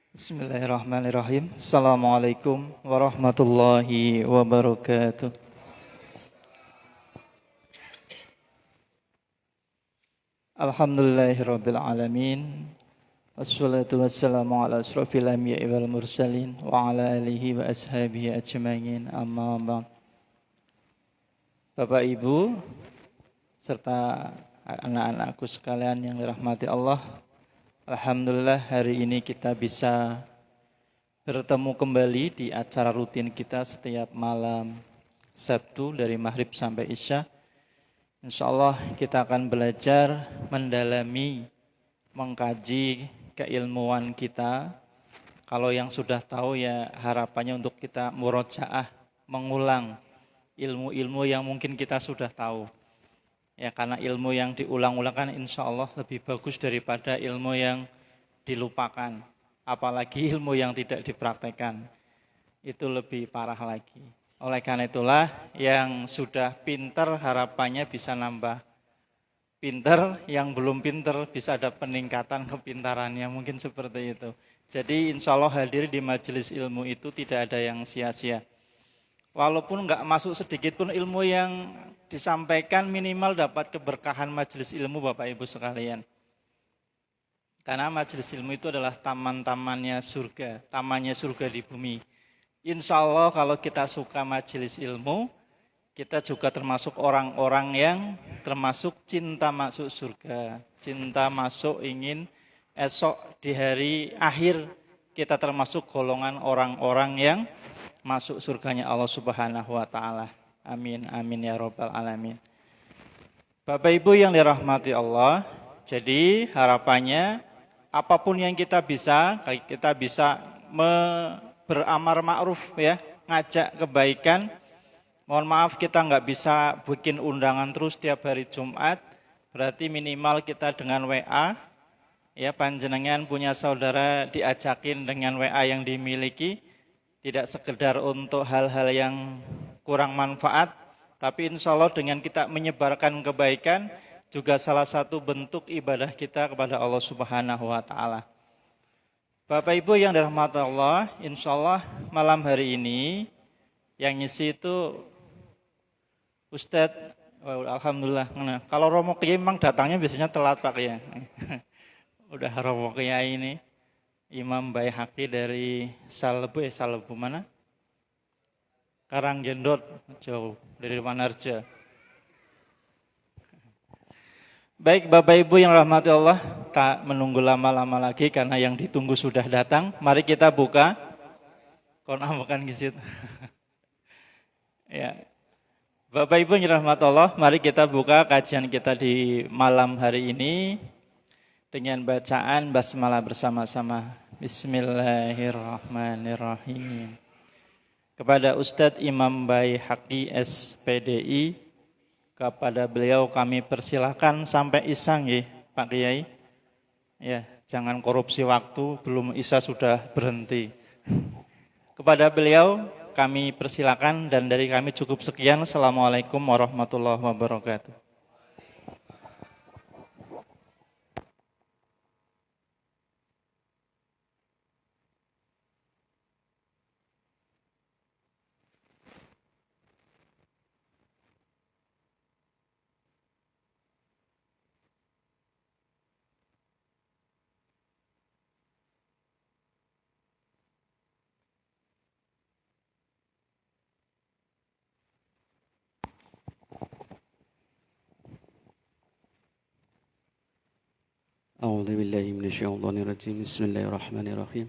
Bismillahirrahmanirrahim. Assalamualaikum warahmatullahi wabarakatuh. Alhamdulillahirabbil alamin. Wassalatu wassalamu ala asyrofil anbiya'i wal mursalin wa ala alihi wa ashabihi ajmain. Amma ba'd. Bapak Ibu serta anak-anakku sekalian yang dirahmati Allah, alhamdulillah hari ini kita bisa bertemu kembali di acara rutin kita setiap malam Sabtu dari maghrib sampai Isya. Insya Allah kita akan belajar mendalami, mengkaji keilmuan kita. Kalau yang sudah tahu ya harapannya untuk kita murojaah, mengulang ilmu-ilmu yang mungkin kita sudah tahu. Ya karena ilmu yang diulang-ulang kan insya Allah lebih bagus daripada ilmu yang dilupakan. Apalagi ilmu yang tidak dipraktekkan. Itu lebih parah lagi. Oleh karena itulah yang sudah pinter harapannya bisa nambah pinter, yang belum pinter bisa ada peningkatan kepintarannya, mungkin seperti itu. Jadi insya Allah hadir di majelis ilmu itu tidak ada yang sia-sia. Walaupun enggak masuk sedikit pun ilmu yang disampaikan, minimal dapat keberkahan majelis ilmu Bapak Ibu sekalian. Karena majelis ilmu itu adalah taman-tamannya surga, tamannya surga di bumi. Insya Allah kalau kita suka majelis ilmu, kita juga termasuk orang-orang yang termasuk cinta masuk surga. Cinta masuk ingin esok di hari akhir kita termasuk golongan orang-orang yang masuk surganya Allah Subhanahu wa taala. Amin amin ya rabbal alamin. Bapak Ibu yang dirahmati Allah, jadi harapannya apapun yang kita bisa beramar ma'ruf ya, ngajak kebaikan. Mohon maaf kita nggak bisa bikin undangan terus tiap hari Jumat, berarti minimal kita dengan WA, ya panjenengan punya saudara diajakin dengan WA yang dimiliki, tidak sekedar untuk hal-hal yang kurang manfaat, tapi insya Allah dengan kita menyebarkan kebaikan, juga salah satu bentuk ibadah kita kepada Allah Subhanahu wa ta'ala. Bapak Ibu yang dirahmati Allah, insya Allah malam hari ini yang ngisi itu Ustadz, alhamdulillah. Kalau Romo Kiai memang datangnya biasanya telat Pak ya. Udah Romo Kiai ini Imam Baihaqi dari Salebu mana? Karanggendot, jauh dari Manarja. Baik Bapak Ibu yang rahmati Allah, tak menunggu lama-lama lagi karena yang ditunggu sudah datang. Mari kita buka. Kono bukan gisit. Ya. Bapak Ibu yang rahmati Allah, mari kita buka kajian kita di malam hari ini dengan bacaan basmalah bersama-sama. Bismillahirrahmanirrahim. Kepada Ustadz Imam Baihaqi SPDI, kepada beliau kami persilahkan sampai Isya nggih, Pak Kiai. Ya, jangan korupsi waktu, belum Isya sudah berhenti. Kepada beliau kami persilakan dan dari kami cukup sekian. Assalamualaikum warahmatullahi wabarakatuh. أعوذ بالله من الشيطان الرجيم بسم الله الرحمن الرحيم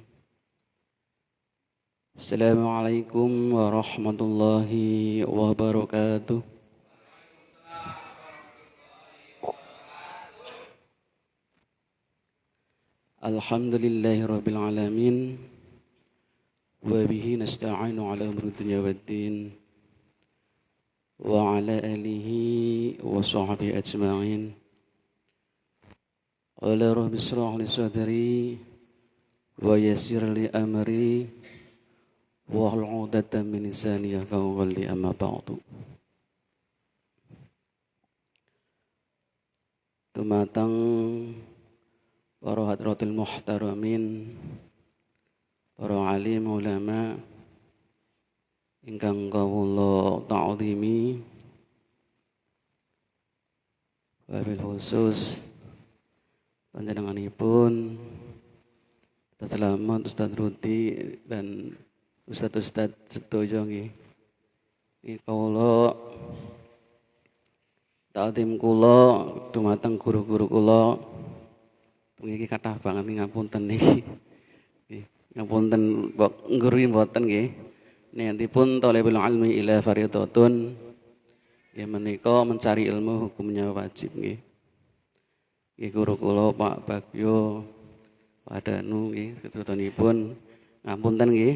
السلام عليكم ورحمة الله وبركاته الحمد لله رب العالمين وبه نستعين على أمر الدنيا والدين وعلى آله وصحبه أجمعين قال رب اشرح لي صدري ويسر لي أمري واحلل عقدة من لساني يفقهوا قولي أما بعد. Dumateng para hadratil muhtaramin para alim ulama ingkang kawula ta'zimi, wabil khusus panjenenganipun Ustaz Selamat, Ustaz Rudi dan Ustaz sedaya nggih. Iki kawula ta'zim kula dumateng guru-guru kula. Niki kathah banget ngapunten niki. Ngapunten ngguri mboten nggih. Niyatipun thalabul ilmi ila fardhatun. Nggih menika mencari ilmu hukumnya wajib nggih. Nggih guru kula Pak Bagyo Pak Danu nggih ketutunipun ngapunten nggih.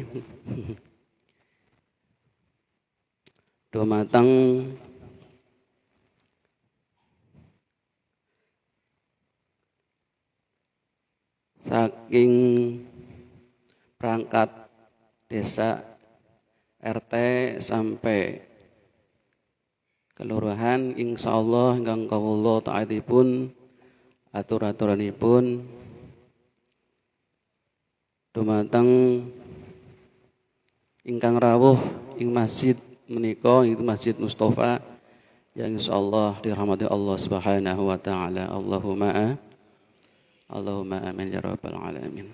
Dumateng saking perangkat desa RT sampai kelurahan insyaallah ingkang kawula taatipun atur-aturanipun dumateng ingkang rawuh ing masjid menika itu Masjid Mustafa yang insyaallah dirahmati Allah Subhanahu wa taala. Allahumma amin ya rabbal alamin.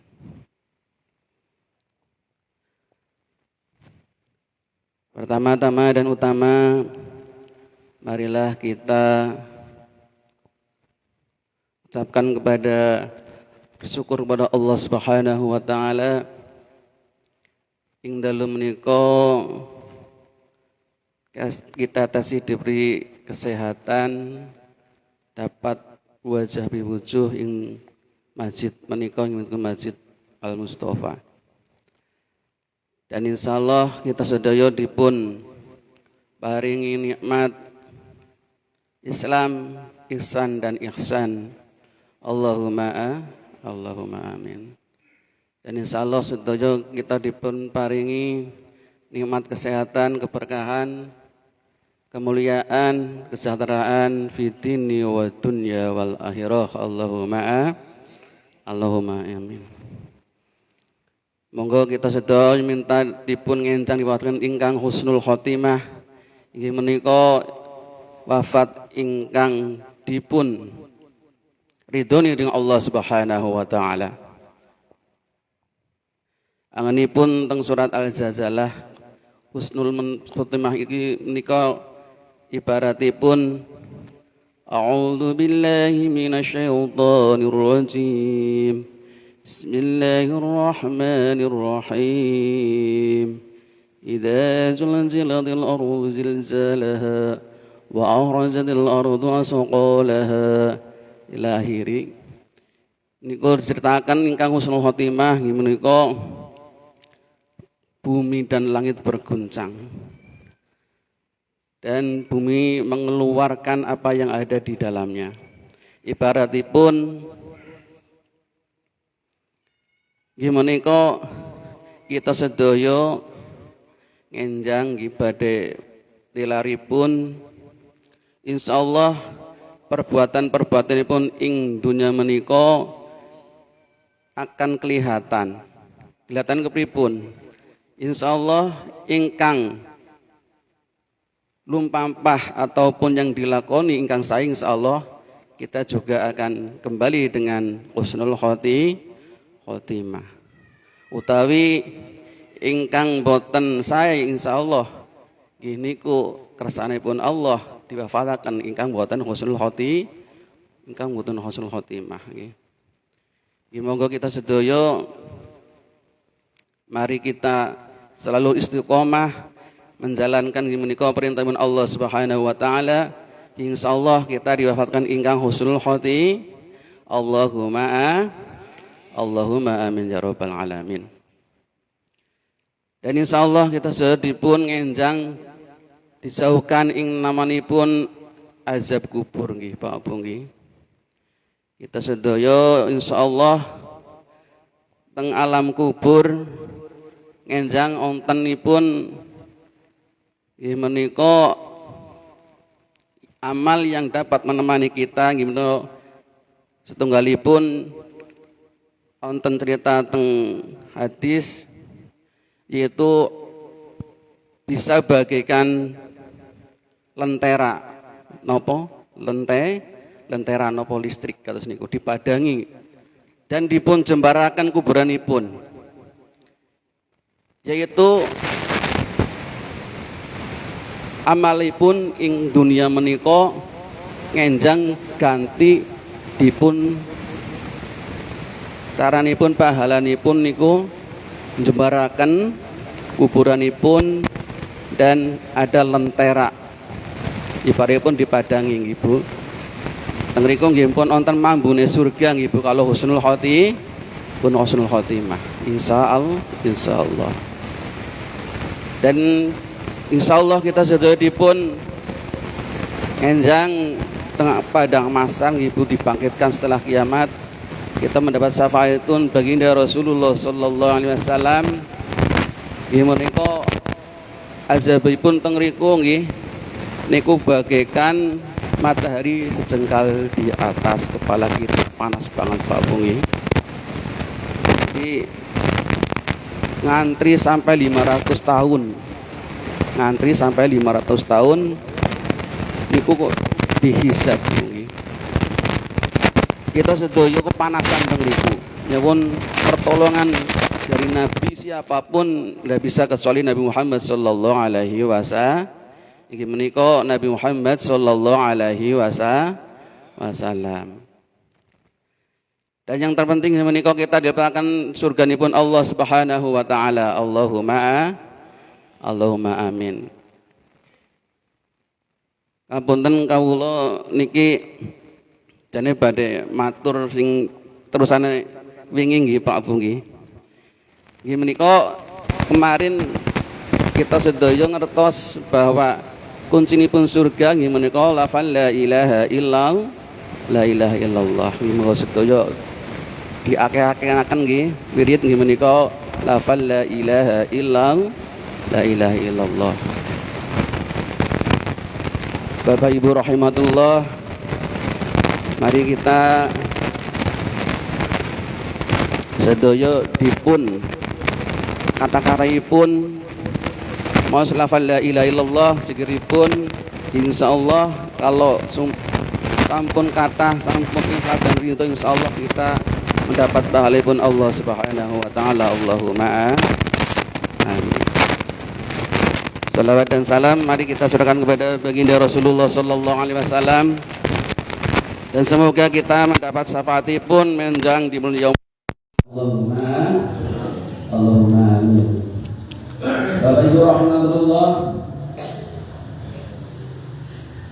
Pertama-tama dan utama, marilah kita ucapkan bersyukur kepada Allah Subhanahu wa taala ing dalem menika kita tasih diberi kesehatan, dapat wajah biwujuh ing masjid menika ing Masjid Al Mustafa. Dan insyaallah kita sedaya dipun paringi nikmat Islam, ihsan dan ihsan. Allahumma amin. Dan insyaallah sedaya kita dipun paringi nikmat kesehatan, keberkahan, kemuliaan, kesejahteraan fi dini wa dunya wal akhirah. Allahumma amin. Monggo kita sedaya minta dipun ngencang diwatken ingkang husnul khotimah. Inggih menika wafat ingkang dipun ridhoni dening Allah Subhanahu wa taala. Anganipun teng surat Al-Zalzalah husnul khotimah iki menika ibaratipun a'udzu billahi minasyaitonir rajim. Bismillahirrahmanirrahim. Idza zulzilatil ardu zilzalaha wa akhrajatil ardu asqalaha ila akhiri. Niku diceritakan ingkang husnul khotimah nggih menika bumi dan langit berguncang. Dan bumi mengeluarkan apa yang ada di dalamnya. Ibaratipun nggih menika kita sedaya ngenjang nggih badhe tilaripun insyaallah perbuatan-perbuatanipun ing dunya menika akan kelihatan kepripun. Insyaallah ingkang lumpampah ataupun yang dilakoni ingkang sae insyaallah kita juga akan kembali dengan husnul khotimah. Utawi ingkang boten sae insyaallah nggih niku kersanipun Allah diwafataken ingkang boten husnul khotimah nggih. Monggo kita sedaya mari kita selalu istiqomah menjalankan menika perintahipun Allah Subhanahu wa taala. Insyaallah kita diwafatkan ingkang husnul khotimah. Allahumma amin ya rabbal alamin. Dan insyaallah kita sudah dipun ngenjang dijauhkan ing namanipun azab kubur nggih Pak Bu nggih. Kita sedaya insyaallah teng alam kubur ngenjang wontenipun nggih menika amal yang dapat menemani kita nggih menika setunggalipun wonten cerita teng hadis yaitu bisa bagaikan lentera nopo lentera nopo listrik kados niku dipadangi dan dipun jembaraken kuburanipun, yaitu amalipun ing dunia menika ngenjang ganti dipun caranipun pahalanipun niku jembaraken kuburanipun dan ada lentera ibaratipun dipadangi Ibu. Teng mriku nggih pun wonten mambune surga nggih Ibu kalau husnul khoti pun husnul khotimah insyaallah. Dan insyaallah kita sedaya dipun enjang tengah padang mahsyar Ibu dibangkitkan setelah kiamat. Kita mendapat syafaatun baginda Rasulullah sallallahu alaihi wasallam. Nggih menika azabipun teng mriku nggih niku bagaikan matahari sejengkal di atas kepala kita, panas banget Pak Bungi. Jadi ngantri sampai 500 tahun. Ngantri sampai 500 tahun niku kok dihisab nggih. Kita sedaya kepanasan teng mriku. Nyuwun pertolongan dari Nabi siapapun tidak bisa kecuali Nabi Muhammad sallallahu alaihi wasallam. Iki menika Nabi Muhammad sallallahu alaihi wasallam. Dan yang terpenting menika kita dapatkan surganipun Allah Subhanahu wa taala. Allahumma amin. Kapunten kawula niki jane badhe matur sing terusane wingi nggih Pak Bu nggih. Nggih menika kemarin kita sedaya ngertos bahwa kuncinipun surga nggih menika lafal la ilaha illallah. Nggih menika sedaya diakeh-akehaken nggih wirid nggih menika lafal la ilaha illallah. Bapak Ibu rahimatullah, mari kita sedaya dipun kata-kataipun mau lafal la ilaha illallah sikiripun insyaallah kalau sampun kata sampun ikhlas dan ridho insyaallah kita mendapat pahalipun Allah Subhanahu wa taala. Allahumma amin. Salawat dan salam mari kita surahkan kepada baginda Rasulullah sallallahu alaihi wasallam dan semoga kita mendapat syafaatipun menjang di mulia Allahumma amin. Bapak Ibu rahimahullah,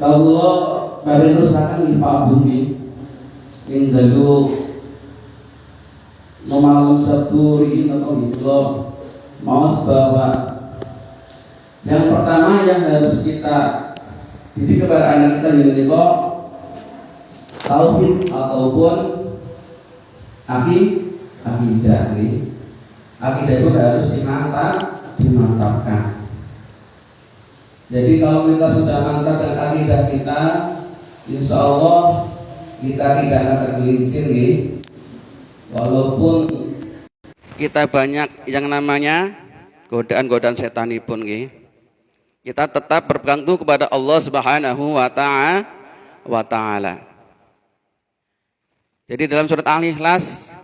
kalau kalian rusakan di Pak Bumi yang dulu malam Sabtu ini atau itu mau bahwa yang pertama yang harus kita didik kepada anak kita ini kok tauhid ataupun akidah ini. Akidah itu harus dimantapkan. Jadi kalau kita sudah mantap dengan akidah kita, insya Allah kita tidak akan tergelincir nih. Walaupun kita banyak yang namanya godaan-godaan setanipun nih, kita tetap berpegang teguh kepada Allah Subhanahu wa taala. Jadi dalam surat Al-Ikhlas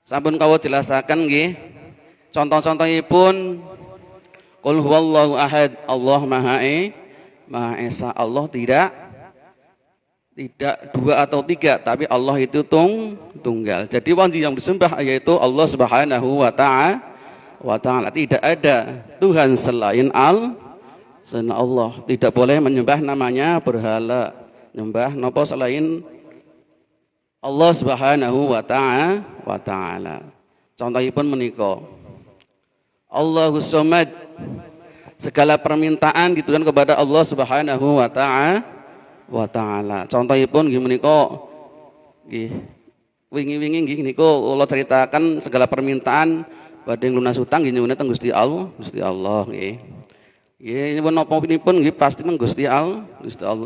sampun kawula jelasaken nggih. Contoh-contohipun qul huwallahu ahad, Allah Maha Esa. Allah tidak dua atau tiga, tapi Allah itu tunggal. Jadi yang disembah yaitu Allah Subhanahu wa taala. Tidak ada Tuhan selain Allah. Tidak boleh menyembah namanya berhala. Nyembah napa selain Allah Subhanahu wa taala. Contohipun menika Allahus Samad. Segala permintaan ditujukan kepada Allah Subhanahu wa taala. Contohipun nggih menika nggih wingi-wingi nggih niku kula ceritakan segala permintaan badhe lunas utang nggih nyuwun teng Gusti Allah nggih. Nggih nyuwun napa-napapun nggih pasti teng Gusti Allah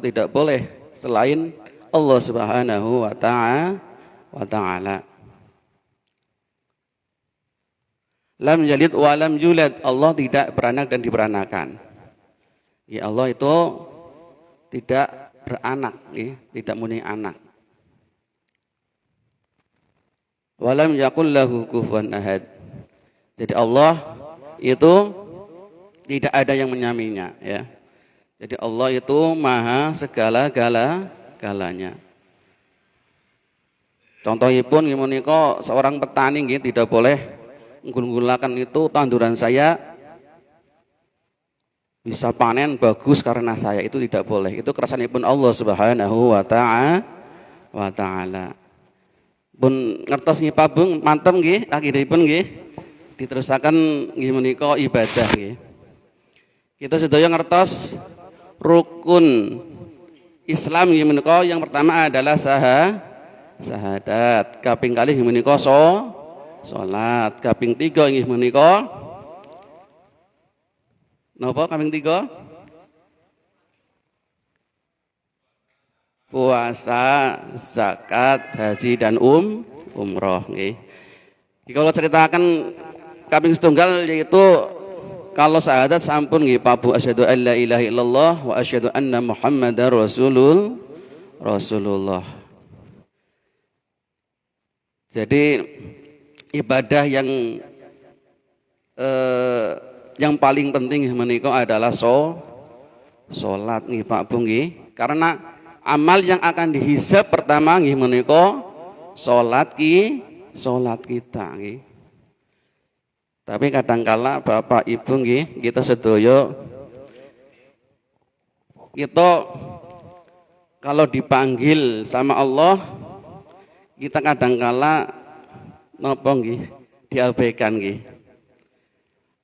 tidak boleh selain Allah Subhanahu wa taala. lam yalid wa lam yulad. Allah tidak beranak dan diberanakan. Ya, Allah itu tidak beranak, ya, tidak mempunyai anak. Wa lam yakul lahu kufuwan ahad. Jadi Allah itu tidak ada yang menyaminya, ya. Jadi Allah itu maha segala-galanya. Contohipun menika seorang petani nggih tidak boleh menggunakan itu tanduran saya bisa panen bagus karena saya, itu tidak boleh. Itu kerasanipun Allah Subhanahu wa taala. Pun ngertos nggih Pak Bung, mantep nggih akhiripun nggih diterusaken nggih menika ibadah nggih. Kita sedaya ngertos rukun Islam nggih menika yang pertama adalah syahadat, kaping kalih nggih menika salat, kaping 3 nggih menika napa kaping 3? Puasa, zakat, haji dan umroh nggih. Kalau ceritakan kaping setunggal yaitu kalau syahadat sampun nggih Pak Bu, asyhadu an la ilaha illallah wa asyhadu anna muhammadar rasulullah. Jadi ibadah yang paling penting menika adalah salat nggih Pak Bu nggih. Karena amal yang akan dihisab pertama nggih menika salat kita nggih. Tapi kadangkala Bapak Ibu nggih, kita sedaya kita kalau dipanggil sama Allah kita kadangkala napa nggih diabaikan nggih.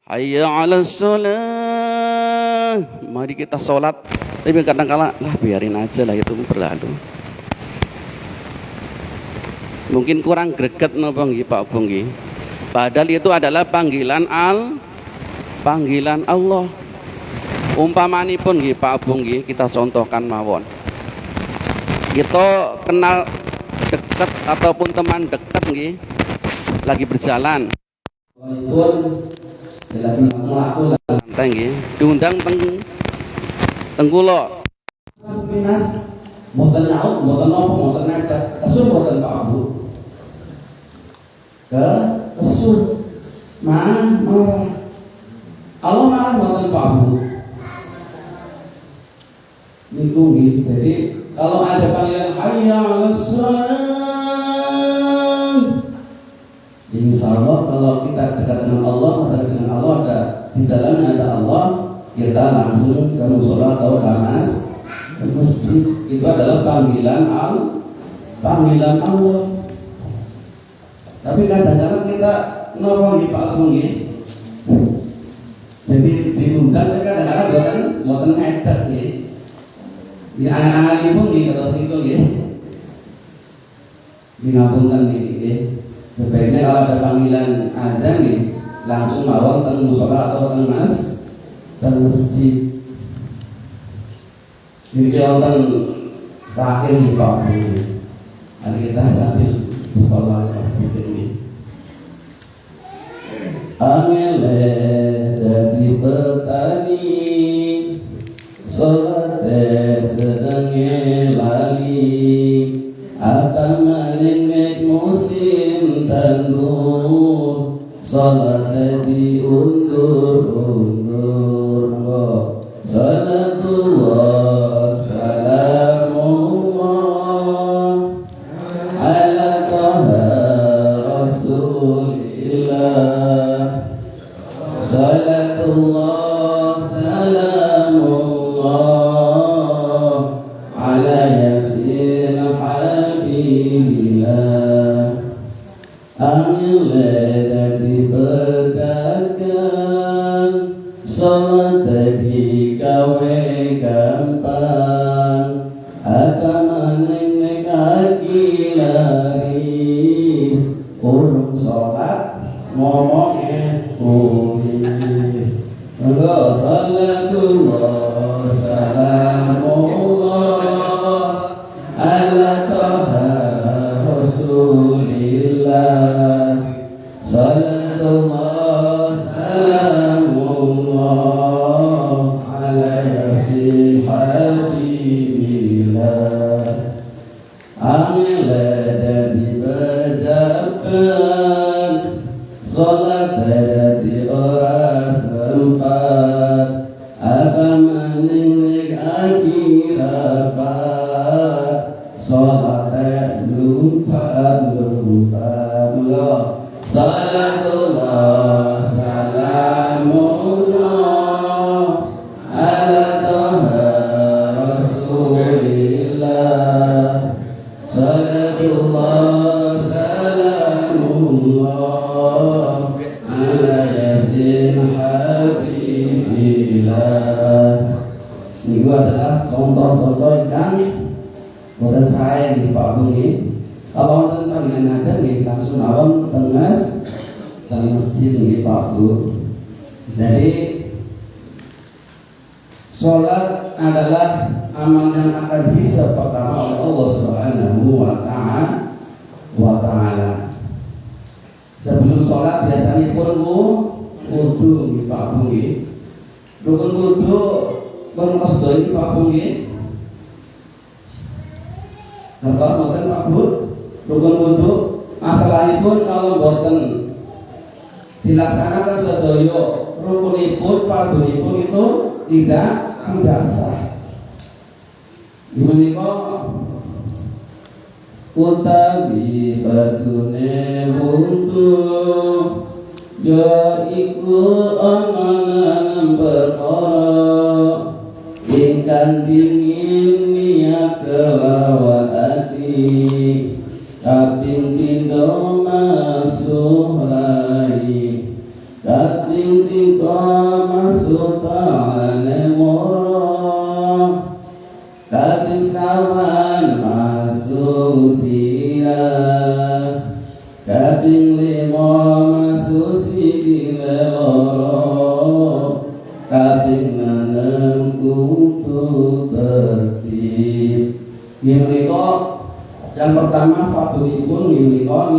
Hayya 'alas shalah. Mari kita salat, tapi kadangkala lah biarin aja lah itu berlalu. Mungkin kurang greget napa nggih Pak Bu nggih. Padahal itu adalah panggilan Allah. Umpamanipun nggih Pak Bu nggih, kita contohkan mawon. Kita kenal dekat ataupun teman dekat nggih lagi berjalan. Walaupun lagi mlaku lantai nggih, diundang teng kula. Mas, mboten nauk, mboten napa, mboten nedak. Kesun mboten Pak Bu. Kesun. Marah. Allah marah mboten Pak Bu. Niku nggih. Jadi kalau ada panggilan hayya 'alas shalah, insya Allah kalau kita dekat dengan Allah, masa dengan Allah ada di dalamnya ada Allah, kita langsung ke mushola atau ke masjid. Itu adalah panggilan Allah. Tapi kadang-kadang kita ngomong di Pak Bung nggih. Jadi diundang kadang-kadang boten edak nggih. Di anak-anak ibu nggih terus niku nggih. Ngapunten nggih. Sebaiknya kalau ada panggilan adzan nih langsung mawon teng mushola atau teng masjid. Ini wonten saking di Pak Bu. Mari kita sambil mushola masjid ini. Angele dadi petani salat sedenge lali apa maning musim tandur salat diundur salatullah salamullah ala taha rasulillah salatullah salamullah ala yasin habibillah. Angile dadi pedagang salat dadi gawe gampang apa maning nek kaki laris urung salat ngomongnya kulis. Monggo salatullah salamullah ala taha rasulillah salatullah sempat, sholat dadi ora sempat, apa maning akhirat, sholat lupa salatullah salamullah ala toha rasulillah salatullah salamullah ala yasin habibillah. Ini adalah contoh-contoh yang buatan saya di Pak Bungi. Kalau wonten panggilan ada nggih langsung awon tengas dan masjid nggih Pak Bu. Jadi sholat adalah amal yang akan bisa pertama oleh Allah Subhanahu wa taala. Sebelum sholat biasanya pun wudu nggih Pak Bu nggih. Rukun wudu pun qasdo iki Pak Bu nggih. Ngertos mboten Pak Bu? Rukun wudu masalahipun kalau boten dilaksanakan sedaya rukunipun fardhunipun itu tidak sah. Menika utawi fardhune wudu ya iku amalan perkara ingkang dingin niat kelawan ati kaping pindho masuk lai kaping tiga masuk ta'ala moro kaping sekawan masuk sirah kaping lima masuk sikile loro kaping enam kudu tertib. Yang pertama fardhunipun menika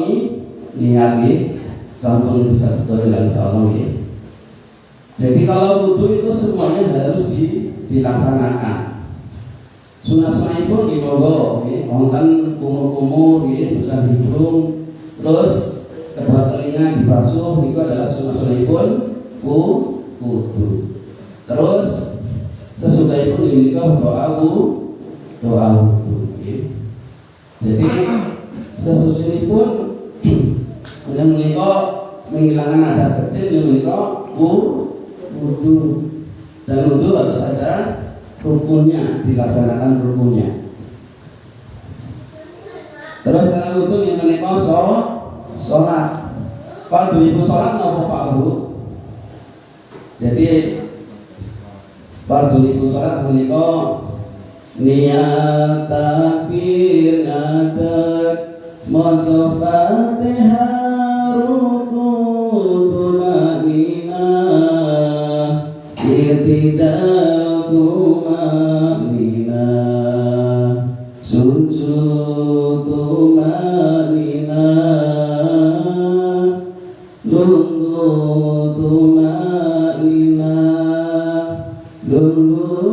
niat nggih sampun bisa sedaya insyaallah nggih. Jadi kalau wudu itu semuanya harus dilaksanakan. Sunah-sunahipun nggih monggo nggih wonten kumur-kumur nggih bisa hidung terus kedua telinga dibasuh niku adalah sunah-sunahipun wudu. Terus sesudahipun menika doa wudu nggih. Jadi sesusunipun yang menika menghilangkan hadas kecil yang menika wudu dan wudu harus ada rukunnya, dilaksanakan rukunnya. Terus setelah wudu yang menika sholat. Fardhu sholat napa Pak Bu? Jadi fardhu sholat menika niat takbir ngadak maca Fatihah rukun tumanina i'tidal tumanina sujud tumanina lungguh tumanina lungguh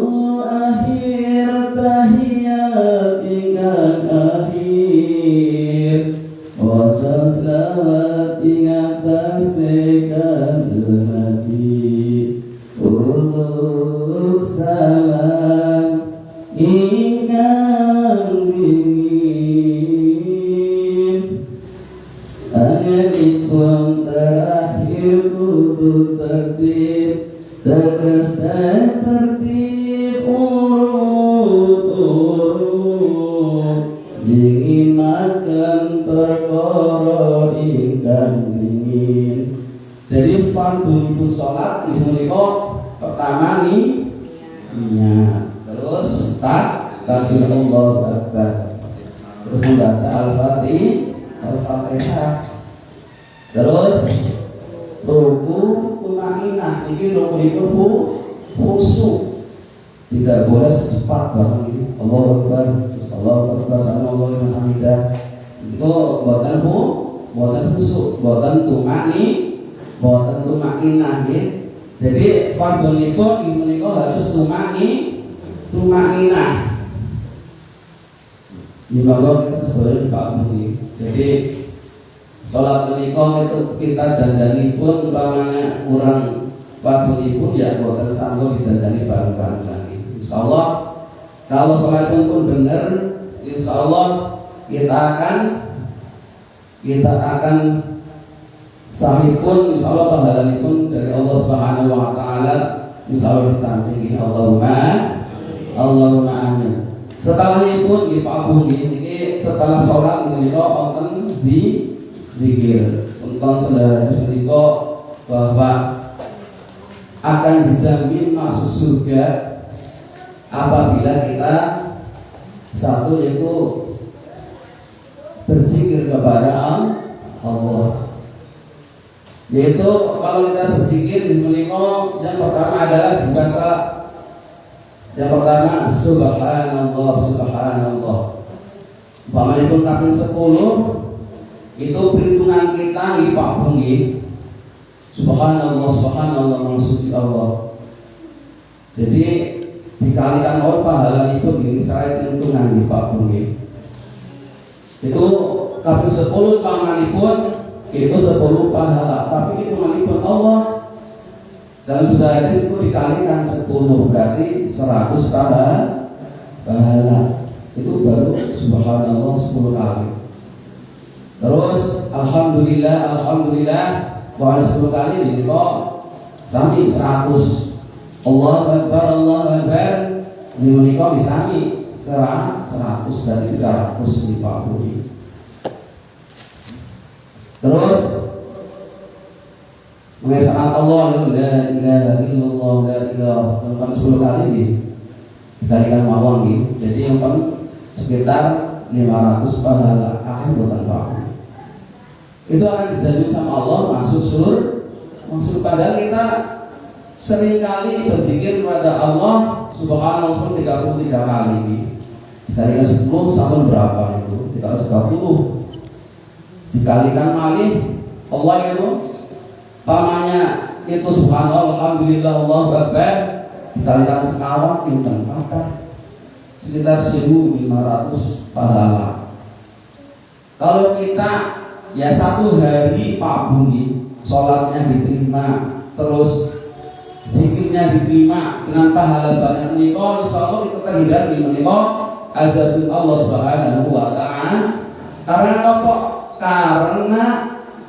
tahiyat ingkang akhir waca selawat ing atase kanjeng Nabi uluk salam ingkang dingin anganipun terakhir kudu tertib tegese tertib dingin makan perkara ingkang dingin. Jadi fardhu itu sholat ini menika pertama niat, terus takbir Allahu Akbar, terus membaca Al-Fatihah, terus ruku tumaninah. Ini rukunipun khusyuk, tidak boleh cepat banget ini. Allahu Akbar, sallallahu liman hamidah. Itu buatan khusyuk, buatan tumaninah nggih. Jadi fardhunipun menika harus tumaninah. Di bawah kita sebenarnya Pak Bu. Jadi Sholat menikah itu kita dandani pun umpamanya kurang pun ya bukan sanggup didandani bareng-bareng lagi. Insya Allah kalau sholat pun benar, insya Allah kita akan sahih pun, insya Allah pahala pun dari Allah Subhanahu Wa Taala, insya Allah ditampingi. Allahumma amin. Setelah ini pun di Pak Abu ini setelah sholat ini akan dikir tentang saudara sediko bahwa akan dijamin masuk surga apabila kita satu yaitu berzikir kepada Allah. Yaitu kalau kita berzikir di menikah yang pertama adalah dibaca yang pertama subhanallah subhanallah. Umpamanya pun kami 10 itu perhitungan kita di Pak Bungi subhanallah subhanallah maksud Allah. Jadi dikalikan oleh pahala itu ini saya perhitungan di Pak Bungi itu kami 10 pamanipun itu 10 pahala, tapi hitunganipun Allah dan sudah hadis itu dikalikan 10 berarti 100 pahala itu baru subhanallah 10 kali. Terus alhamdulillah wala 10 kali ini kok sami 100. Allahu akbar ini menika disami 100 berarti 350. Terus mengesahkan Allah la ilaha illallah la ilaha illallah 10 kali ini dikalikan mawon ini. Jadi yang sekitar 500 pahala akhir buatan Pak. Itu akan dijamin sama Allah masuk padahal kita seringkali berzikir kepada Allah subhanahu wa ta'ala 33 kali ini. Dikalikan 10 sama berapa itu? 330 dikalikan malih Allah itu pamannya itu subhanallah alhamdulillah Allahu akbar dikalikan sekarang pinten maka sekitar 1.500 pahala. Kalau kita ya satu hari Pak Buni sholatnya diterima terus zikirnya diterima dengan pahala banyak menikah, insya Allah kita terhindar di menikah azabul Allah Subhanahu Wa Taala. Karena apa? Karena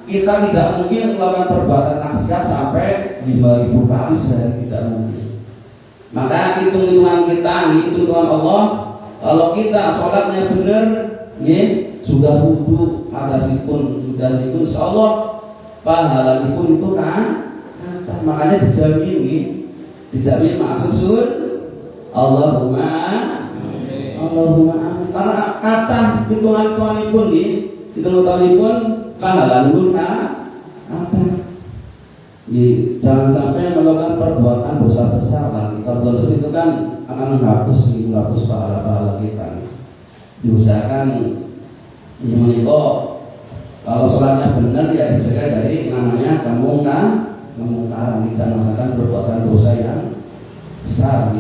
kita tidak mungkin melakukan perbuatan maksiat sampai 5.000 kali sehari, tidak mungkin. Maka hitung-hitungan kita, hitung-hitungan Allah, kalau kita sholatnya benar, sudah wudu, hadasipun sudah itu, insya Allah pahala pun itu kan, makanya dijamin masuk surga. Allahumma amin. Karena kata hitungan-hitungan pun hitungan-hitungan pahala pun kan. Jangan sampai melakukan perbuatan dosa besar nanti. Kalau dosa itu kan akan menghapus pahala-pahala kita. Diusahakan menikah kalau sholatnya benar ya dijaga dari namanya kemungkaran, tidak melaksanakan perbuatan dosa yang besar.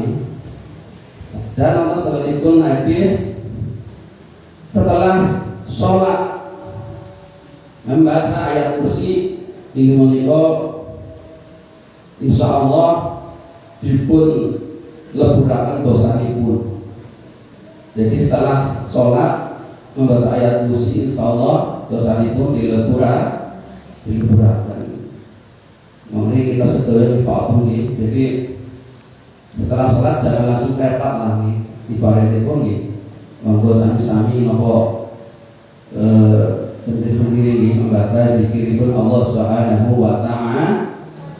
Dan untuk sekalipun hadis setelah sholat membaca ayat kursi di menikah insya Allah dipun leburakan dosa dipun. Jadi setelah sholat membaca ayat kursi insya Allah dosa dipun dileburakan. Makanya kita sedaya Pak Buni. Jadi setelah sholat jangan langsung pepat lagi ibarat itu nih. Monggo sami-sami nopo sendiri membaca zikiripun Allah Subhanahu Wa Taala.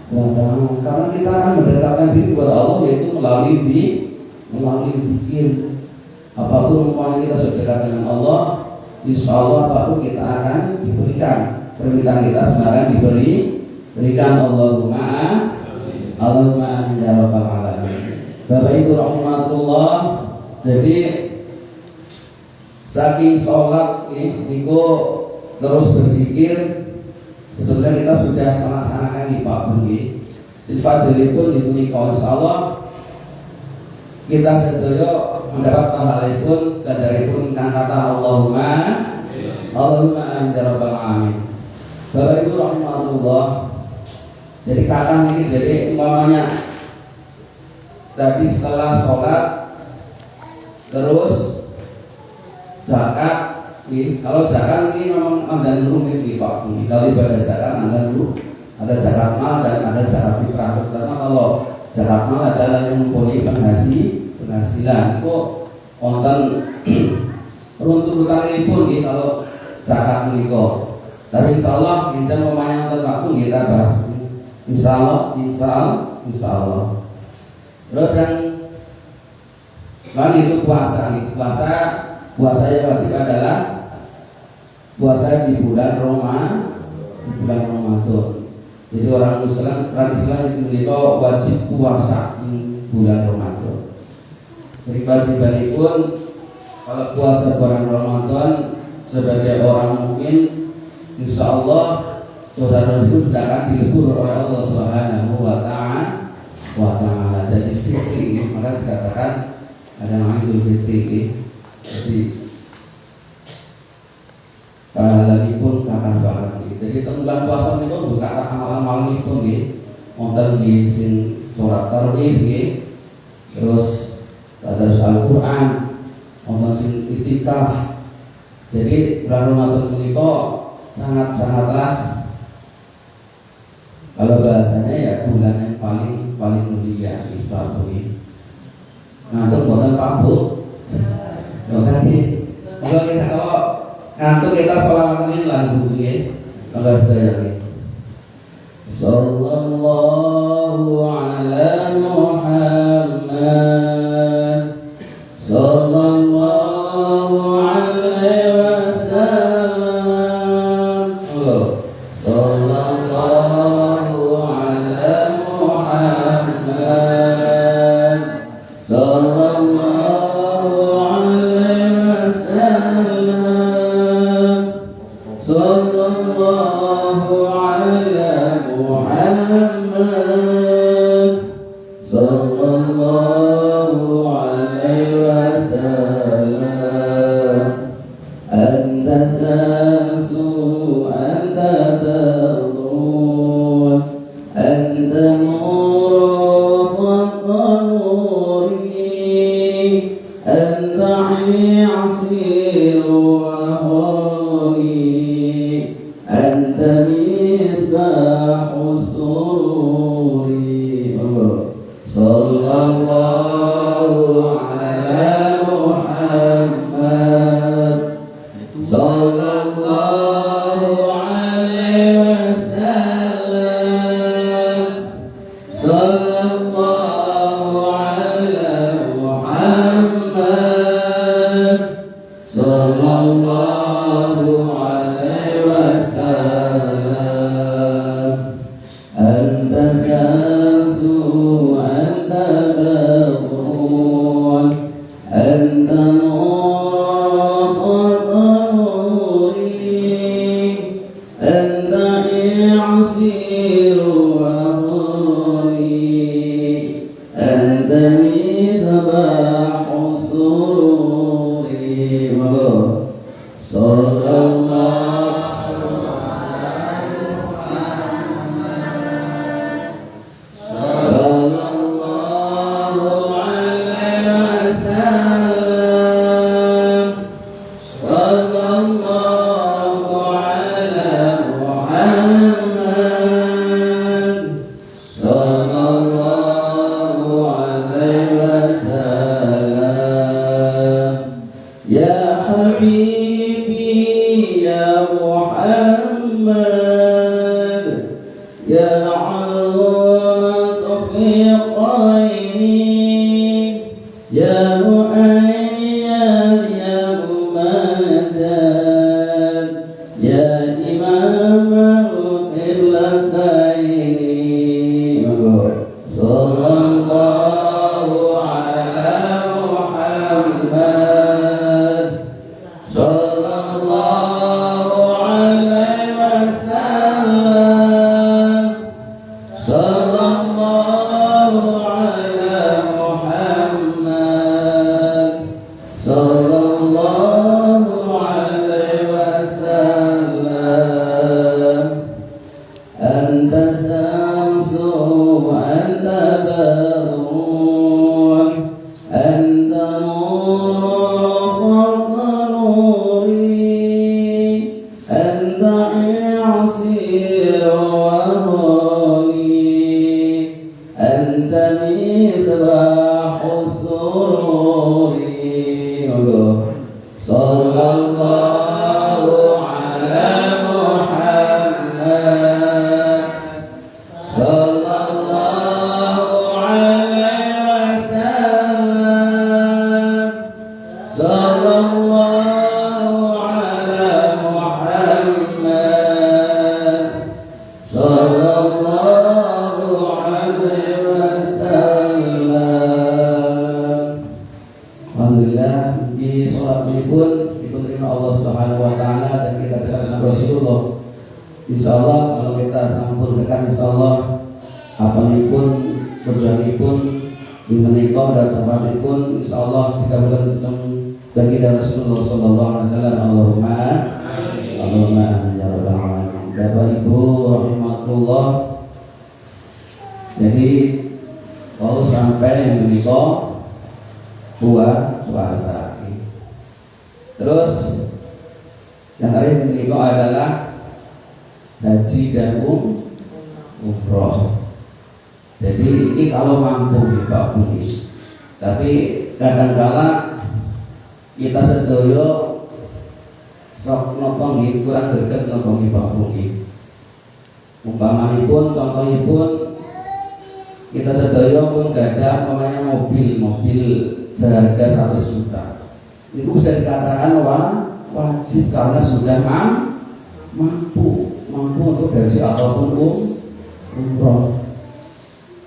Karena kita akan mendekatkan diri kepada Allah yaitu melalui zikir. Apapun yang kita sudah dekat dengan Allah, insya Allah apapun kita akan diberikan. Permintaan kita sebenarnya diberikan. Allahumma amin ya rabbal alamin. Bapak Ibu rahimatullah. Jadi saking sholat niku terus berzikir, sebetulnya kita sudah melaksanakan di Pak Buni. Jadi fadilipun itu nikah insyaallah kita sedaya mendapat pahalipun dan daripun kata Allahumma amin ya rabbal alamin. Bapak Ibu rahimahullah, jadi kakang ini jadi umpamanya tadi setelah sholat terus zakat. Kalau zakat ini memang anda dulu ini Pak. Kalau ibadah zakat anda dulu ada zakat mal dan ada zakat fitrah. Pertama kalau zakat mal adalah yang mempunyai penghasilan. Kok wonten runtutan ini pun kalau zakat menikah. Tapi insya Allah kita memang waktu kita bahas. Insya Allah. Terus yang itu puasa yang wajib adalah puasa di bulan Ramadan. Jadi orang Islam itu menikah wajib puasa di bulan Ramadan. Jadi kewajiban pun kalau puasa bulan Ramadan sebagai orang mukmin, insya Allah dosa-dosa itu tidak akan dilebur oleh Allah Subhanahu wa Ta'ala. Jadi fitri, maka dikatakan ada namanya Idul Fitri. Jadi lagi pun kakak banget. Jadi bulan puasa itu bukan amal-amal itu nih, wonten di sing surat tarawih nih, terus tadarus Al-Quran, wonten sing itikaf. Jadi bulan Ramadan itu sangatlah kalau bahasanya ya bulan yang paling mulia di Prabu ini. Ngantuk buatan Prabu. Kalau ngantuk kita sholawatan ini lagu ini. Maka kita yakin. Sallallahu ala Muhammad. Sallallahu alaihi wasallam. Sallallahu ala Muhammad. Sallallahu alaihi wasallam. Sallallahu ala Muhammad. Sallallahu alaihi wasallam. Anta samsu anta badru anta nuru fawqa nuri anta asiru wa hawli anta misbahu sururi. Sallallahu ala Muhammad. Sallallahu alaihi wasallam. Sallallahu ala Muhammad. Sallallahu alaihi wasallam. Anta samsu anta badrun anta nuru fawqa nuri anta asiru wa hawli anta misbahu sururi. Sallallahu alaihi wasallam. Sallallahu ala Muhammad. Sallallahu alaihi wasallam. Ya habibi ya Muhammad. Ya alama safiqaini. Ya mu'ayyad ya mumajjad. Ya imam al-qiblataini. Sallallahu ala Muhammad. Sallallahu alaihi wasallam. Sallallahu ala Muhammad. Sallallahu alaihi wasallam. أنت عصير وهوني أنت مصباح السرور صلى الله على محمد صلى الله عليه وسلم صلى الله على محمد صلى الله عليه wasallam. Alhamdulillah di sholat ini pun diterima Allah Subhanahu wa taala dan kita dekat dengan Rasulullah. Insyaallah kalau kita sampun dekat insyaallah apa pun berjanipun menikah dan sahabatipun insyaallah dikabulkan bagi Rasulullah sallallahu alaihi wasallam. Allahumma Allahumma amin ya rabbal alamin. Bapak Ibu rahimakumullah. Jadi kalau sampai menikah puasa. Terus yang tadi menikah adalah haji dan umroh. Jadi ini kalau mampu Pak Budi. Tapi kadang-kala kita sedoyo sok nopong nggih kurang greget nopong Pak Budi. Umpamanipun contohipun kita sedoyo pun gada namanya mobil seharga 100 juta. Itu bisa dikatakan wajib karena sudah mampu untuk gaji ataupun umroh.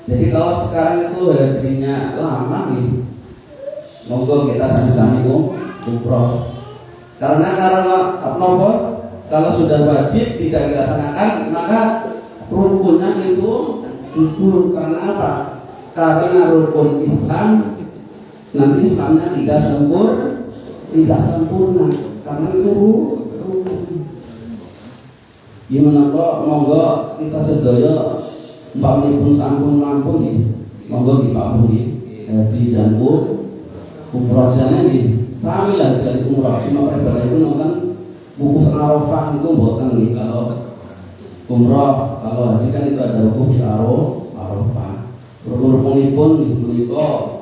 Jadi kalau sekarang itu hajinya lama nih, monggo kita sami-sami umroh. Karena kalau sudah wajib tidak dilaksanakan maka rukunnya itu gugur. Karena apa? Karena rukun Islam nanti Islamnya tidak sempurna karena itu rukun. Gimana kok monggo kita sedaya umpamipun sampun mampu nih, monggo dipamuni haji dan umroh jane nih. Sami lah jadi umroh cuma ibadah itu nonton wukuf Arafah itu mboten nih. Kalau umroh, kalau haji kan itu ada wukuf di Arafah. Rukun-rukunipun menika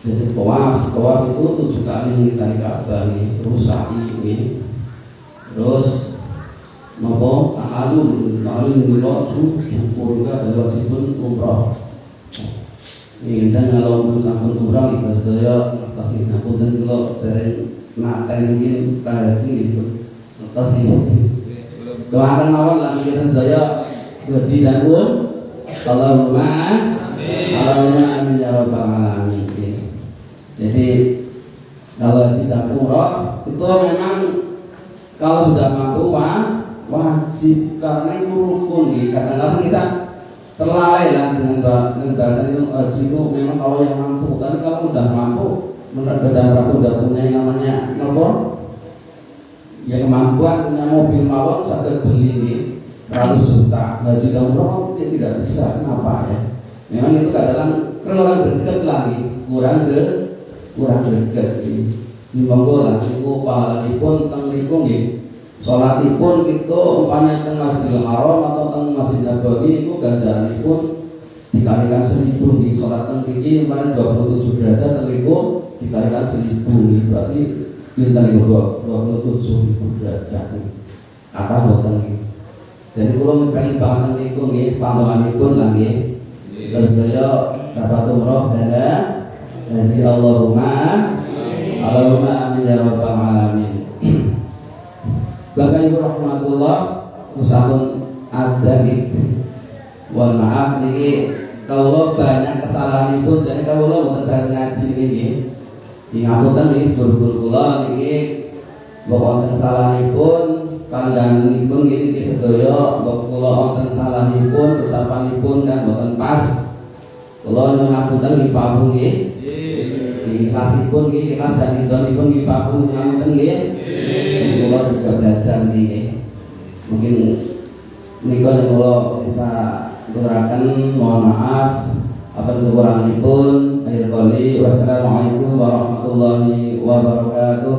jadi tawaf itu 7 kali mengitari Ka'bah nih, terus sa'i ini, terus nopo tahalul niku syukur juga adalah wajibun umroh. Ini kan kalau pun sampun umroh kita sedaya tasih ngapunten kula dereng naten mungkin haji gitu. Tasih doakan mawon lan kita sedaya haji dan Allahumma amin ya rabbal alamin. Jadi kalau haji dan umroh itu memang kalau sudah mampu wajib karena itu rukun. Kadang-kadang kita terlalai lah dengan bahasa itu haji itu memang kalau yang mampu. Tapi kalau sudah mampu menurut badan rasa sudah punya yang namanya nomor ya kemampuan punya mobil mawon sampai beli ini 100 juta haji dan umroh dia tidak bisa. Kenapa ya? Memang itu kadang kurang greget lagi, kurang greget ini. Monggo lah niku pahalanipun teng mriku nggih. Salatipun itu umpamanya teng Masjidil Haram atau teng Masjid Nabawi niku ganjaranipun dikalikan 1000 nggih. Salat teng mriki umpamanya 27 derajat teng mriku dikalikan 1000 nggih. Berarti pinten niku 27.000 derajat. Apa boten nggih. Jadi kula ngepengin bahan niku nggih panggonanipun lah nggih. Sedaya dapat umroh dan haji Allahumma amin ya rabbal alamin. Bapak Ibu rahmatullah, usahun ada nih. Mohon maaf niki kalau banyak kesalahan pun jadi kalau mboten saged ngaji niki. Ngapunten niki guru-guru kula niki mbok wonten salahipun kandhanipun niki sedaya mbok kula wonten salahipun ucapanipun dan mboten pas. Kula nyuwun ngapunten niki pamung nggih. Ikhlasipun nggih, ikhlas dan ridhonipun nggih pamung ngapunten nggih. Kula juga belajar nggih. Mungkin menika kula bisa aturaken mohon maaf atas kekuranganipun. Akhir kali wassalamualaikum warahmatullahi wabarakatuh.